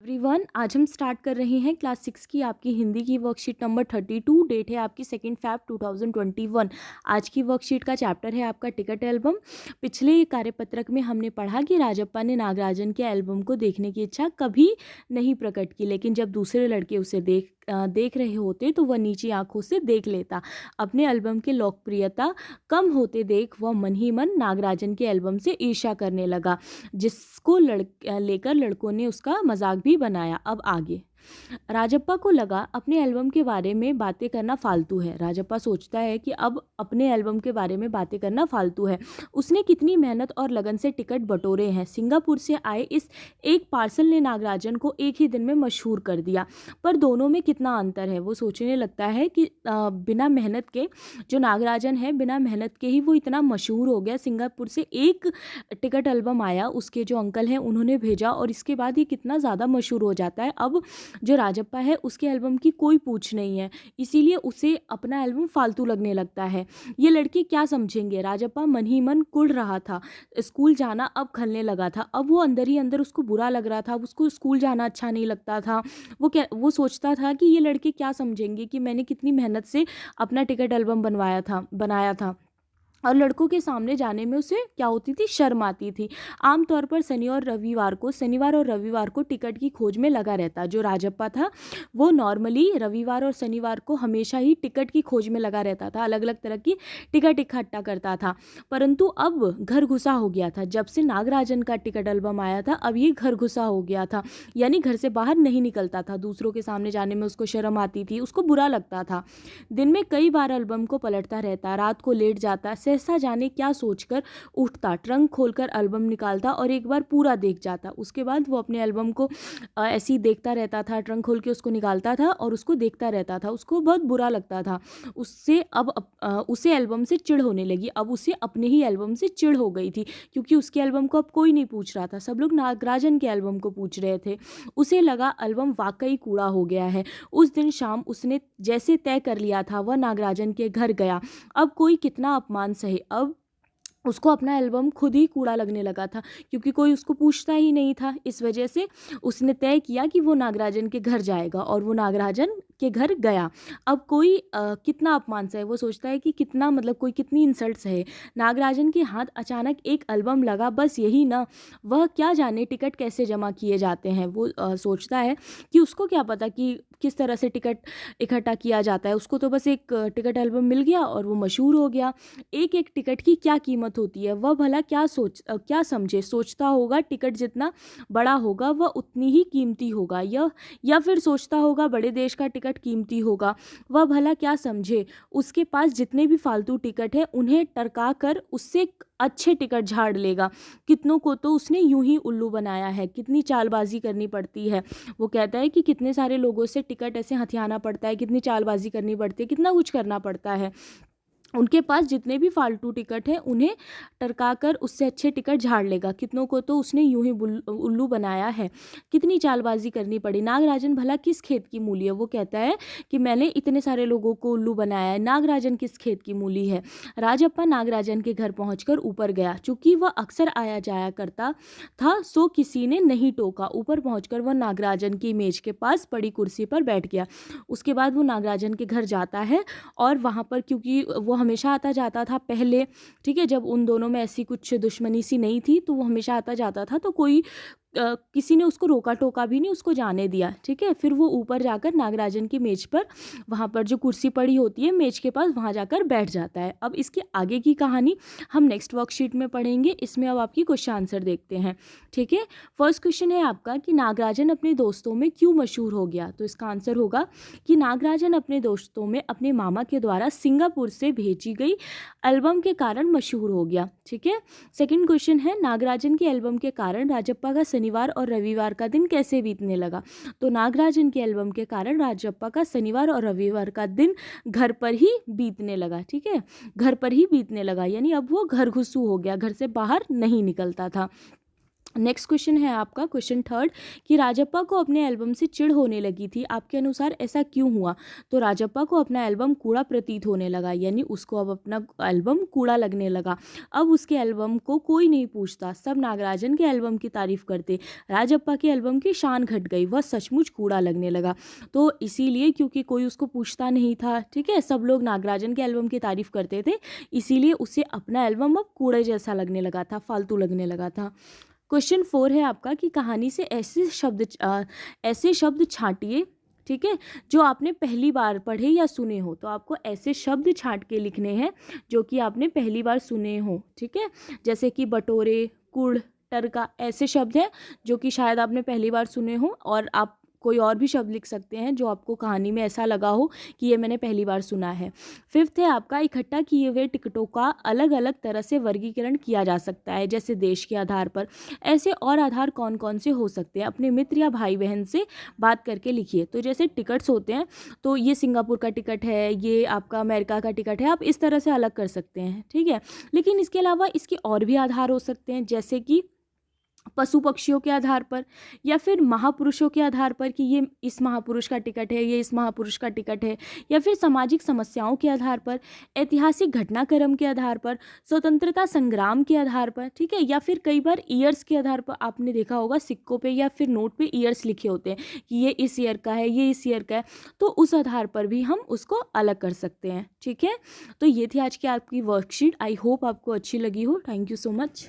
Everyone, आज हम start कर रहे हैं क्लास 6 की आपकी हिंदी की वर्कशीट नंबर 32। डेट है आपकी 2 Feb 2021। आज की वर्कशीट का चैप्टर है आपका टिकट एल्बम। पिछले कार्यपत्रक में हमने पढ़ा कि राजप्पा ने नागराजन के एल्बम को देखने की इच्छा कभी नहीं प्रकट की, लेकिन जब दूसरे लड़के उसे देख रहे होते तो वह नीची आंखों से देख लेता। अपने एल्बम की लोकप्रियता कम होते देख वह मन ही मन नागराजन के एल्बम से ईर्ष्या करने लगा, जिसको लेकर लड़कों ने उसका मजाक भी बनाया। अब आगे राजप्पा को लगा अपने एल्बम के बारे में बातें करना फालतू है। राजप्पा सोचता है कि अब अपने एल्बम के बारे में बातें करना फालतू है। उसने कितनी मेहनत और लगन से टिकट बटोरे हैं। सिंगापुर से आए इस एक पार्सल ने नागराजन को एक ही दिन में मशहूर कर दिया, पर दोनों में कितना अंतर है। वो सोचने लगता है कि बिना मेहनत के जो नागराजन है, बिना मेहनत के ही वो इतना मशहूर हो गया। सिंगापुर से एक टिकट एल्बम आया, उसके जो अंकल हैं उन्होंने भेजा, और इसके बाद ये कितना ज़्यादा मशहूर हो जाता है। अब जो राजप्पा है उसके एल्बम की कोई पूछ नहीं है, इसीलिए उसे अपना एल्बम फालतू लगने लगता है। ये लड़के क्या समझेंगे। राजप्पा मन ही मन कुढ़ रहा था। स्कूल जाना अब खलने लगा था। अब वो अंदर ही अंदर उसको बुरा लग रहा था। उसको स्कूल जाना अच्छा नहीं लगता था। वो सोचता था कि ये लड़के क्या समझेंगे कि मैंने कितनी मेहनत से अपना टिकट एल्बम बनाया था। और लड़कों के सामने जाने में उसे क्या होती थी, शर्म आती थी। आमतौर पर शनिवार और रविवार को टिकट की खोज में लगा रहता। जो राजप्पा था वो नॉर्मली रविवार और शनिवार को हमेशा ही टिकट की खोज में लगा रहता था, अलग अलग तरह की टिकट इकट्ठा करता था। परंतु अब घर घुसा हो गया था। जब से नागराजन का टिकट एल्बम आया था, अब ये घर घुसा हो गया था, यानी घर से बाहर नहीं निकलता था। दूसरों के सामने जाने में उसको शर्म आती थी, उसको बुरा लगता था। दिन में कई बार एल्बम को पलटता रहता, रात को लेट जाता, सहसा जाने क्या सोचकर उठता, ट्रंक खोलकर एल्बम निकालता और एक बार पूरा देख जाता। उसके बाद वो अपने एल्बम को ऐसे ही देखता रहता था, ट्रंक खोल के उसको निकालता था और उसको देखता रहता था। उसको बहुत बुरा लगता था। उसे एल्बम से चिढ़ होने लगी। अब उसे अपने ही एल्बम से चिढ़ हो गई थी, क्योंकि उसके एल्बम को अब कोई नहीं पूछ रहा था, सब लोग नागराजन के एल्बम को पूछ रहे थे। उसे लगा एल्बम वाकई कूड़ा हो गया है। उस दिन शाम उसने जैसे तय कर लिया था, वह नागराजन के घर गया। अब कोई कितना अपमान सहे, अब उसको अपना एल्बम खुद ही कूड़ा लगने लगा था, क्योंकि कोई उसको पूछता ही नहीं था। इस वजह से उसने तय किया कि वो नागराजन के घर जाएगा, और वो नागराजन के घर गया। अब कोई कितना अपमान सहे, वो सोचता है कि कितना, मतलब कोई कितनी इंसल्ट सहे। नागराजन के हाथ अचानक एक एल्बम लगा, बस यही ना, वह क्या जाने टिकट कैसे जमा किए जाते हैं। वो सोचता है कि उसको क्या पता कि किस तरह से टिकट इकट्ठा किया जाता है। उसको तो बस एक टिकट एल्बम मिल गया और वो मशहूर हो गया। एक एक टिकट की क्या कीमत होती है, वह भला क्या समझे। सोचता होगा टिकट जितना बड़ा होगा वह उतनी ही कीमती होगा, या फिर सोचता होगा बड़े देश का टिकट कीमती होगा। वह भला क्या समझे। उसके पास जितने भी फालतू टिकट है उन्हें टरका कर उससे अच्छे टिकट झाड़ लेगा। कितनों को तो उसने यूं ही उल्लू बनाया है। कितनी चालबाजी करनी पड़ती है। वो कहता है कि कितने सारे लोगों से टिकट ऐसे हथियाना पड़ता है, कितनी चालबाजी करनी पड़ती है, कितना कुछ करना पड़ता है। उनके पास जितने भी फालतू टिकट हैं उन्हें टरका कर उससे अच्छे टिकट झाड़ लेगा। कितनों को तो उसने यूं ही उल्लू बनाया है। कितनी चालबाजी करनी पड़ी। नागराजन भला किस खेत की मूली है। वो कहता है कि मैंने इतने सारे लोगों को उल्लू बनाया है। नागराजन किस खेत की मूली है। राजप्पा नागराजन के घर पहुंचकर ऊपर गया। चूंकि वह अक्सर आया जाया करता था, सो किसी ने नहीं टोका। ऊपर पहुंचकर वह नागराजन की मेज के पास पड़ी कुर्सी पर बैठ गया। उसके बाद वो नागराजन के घर जाता है, और वहाँ पर क्योंकि वो हमेशा आता जाता था पहले, ठीक है, जब उन दोनों में ऐसी कुछ दुश्मनी सी नहीं थी, तो वो हमेशा आता जाता था, तो कोई किसी ने उसको रोका टोका भी नहीं, उसको जाने दिया। ठीक है, फिर वो ऊपर जाकर नागराजन की मेज पर, वहाँ पर जो कुर्सी पड़ी होती है मेज के पास, वहाँ जाकर बैठ जाता है। अब इसके आगे की कहानी हम नेक्स्ट वर्कशीट में पढ़ेंगे। इसमें अब आपकी क्वेश्चन आंसर देखते हैं। ठीक है, फर्स्ट क्वेश्चन है आपका कि नागराजन अपने दोस्तों में क्यों मशहूर हो गया। तो इसका आंसर होगा कि नागराजन अपने दोस्तों में अपने मामा के द्वारा सिंगापुर से भेजी गई एल्बम के कारण मशहूर हो गया। ठीक है, सेकंड क्वेश्चन है नागराजन के एल्बम के कारण राजप्पा का शनिवार और रविवार का दिन कैसे बीतने लगा। तो नागराजन के एल्बम के कारण राजप्पा का शनिवार और रविवार का दिन घर पर ही बीतने लगा। ठीक है, घर पर ही बीतने लगा, यानी अब वो घर घुसू हो गया, घर से बाहर नहीं निकलता था। नेक्स्ट क्वेश्चन है आपका क्वेश्चन थर्ड कि राजप्पा को अपने एल्बम से चिढ़ होने लगी थी, आपके अनुसार ऐसा क्यों हुआ। तो राजप्पा को अपना एल्बम कूड़ा प्रतीत होने लगा, यानी उसको अब अपना एल्बम कूड़ा लगने लगा। अब उसके एल्बम को कोई नहीं पूछता, सब नागराजन के एल्बम की तारीफ करते। राजप्पा के एल्बम की शान घट गई, वह सचमुच कूड़ा लगने लगा। तो इसीलिए क्योंकि कोई उसको पूछता नहीं था, ठीक है, सब लोग नागराजन के एल्बम की तारीफ करते थे, इसीलिए उसे अपना एल्बम अब कूड़े जैसा लगने लगा था, फालतू लगने लगा था। क्वेश्चन 4 है आपका कि कहानी से ऐसे शब्द छांटिए, ठीक है, जो आपने पहली बार पढ़े या सुने हो। तो आपको ऐसे शब्द छांट के लिखने हैं जो कि आपने पहली बार सुने हो, ठीक है, जैसे कि बटोरे, कुड़, टरका, ऐसे शब्द हैं जो कि शायद आपने पहली बार सुने हो, और आप कोई और भी शब्द लिख सकते हैं जो आपको कहानी में ऐसा लगा हो कि ये मैंने पहली बार सुना है। फिफ्थ है आपका इकट्ठा किए हुए टिकटों का अलग अलग तरह से वर्गीकरण किया जा सकता है, जैसे देश के आधार पर। ऐसे और आधार कौन कौन से हो सकते हैं, अपने मित्र या भाई बहन से बात करके लिखिए। तो जैसे टिकट्स होते हैं, तो ये सिंगापुर का टिकट है, ये आपका अमेरिका का टिकट है, आप इस तरह से अलग कर सकते हैं, ठीक है। लेकिन इसके अलावा इसके और भी आधार हो सकते हैं, जैसे कि पशु पक्षियों के आधार पर, या फिर महापुरुषों के आधार पर कि ये इस महापुरुष का टिकट है, ये इस महापुरुष का टिकट है, या फिर सामाजिक समस्याओं के आधार पर, ऐतिहासिक घटनाक्रम के आधार पर, स्वतंत्रता संग्राम के आधार पर, ठीक है, या फिर कई बार ईयर्स के आधार पर। आपने देखा होगा सिक्कों पे या फिर नोट पे ईयर्स लिखे होते हैं कि ये इस ईयर का है, ये इस ईयर का है, तो उस आधार पर भी हम उसको अलग कर सकते हैं, ठीक है। तो ये थी आज की आपकी वर्कशीट, आई होप आपको अच्छी लगी हो। Thank you so much.